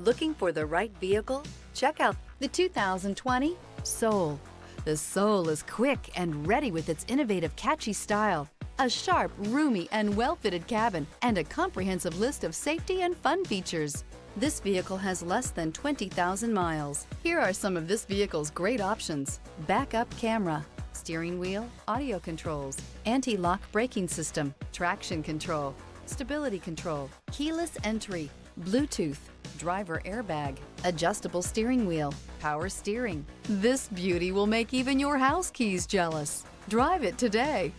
Looking for the right vehicle? Check out the 2020 Soul. The Soul is quick and ready with its innovative, catchy style, a sharp, roomy, and well-fitted cabin, and a comprehensive list of safety and fun features. This vehicle has less than 20,000 miles. Here are some of this vehicle's great options: backup camera, steering wheel audio controls, anti-lock braking system, traction control, stability control, keyless entry, Bluetooth, driver airbag, adjustable steering wheel, power steering. This beauty will make even your house keys jealous. Drive it today.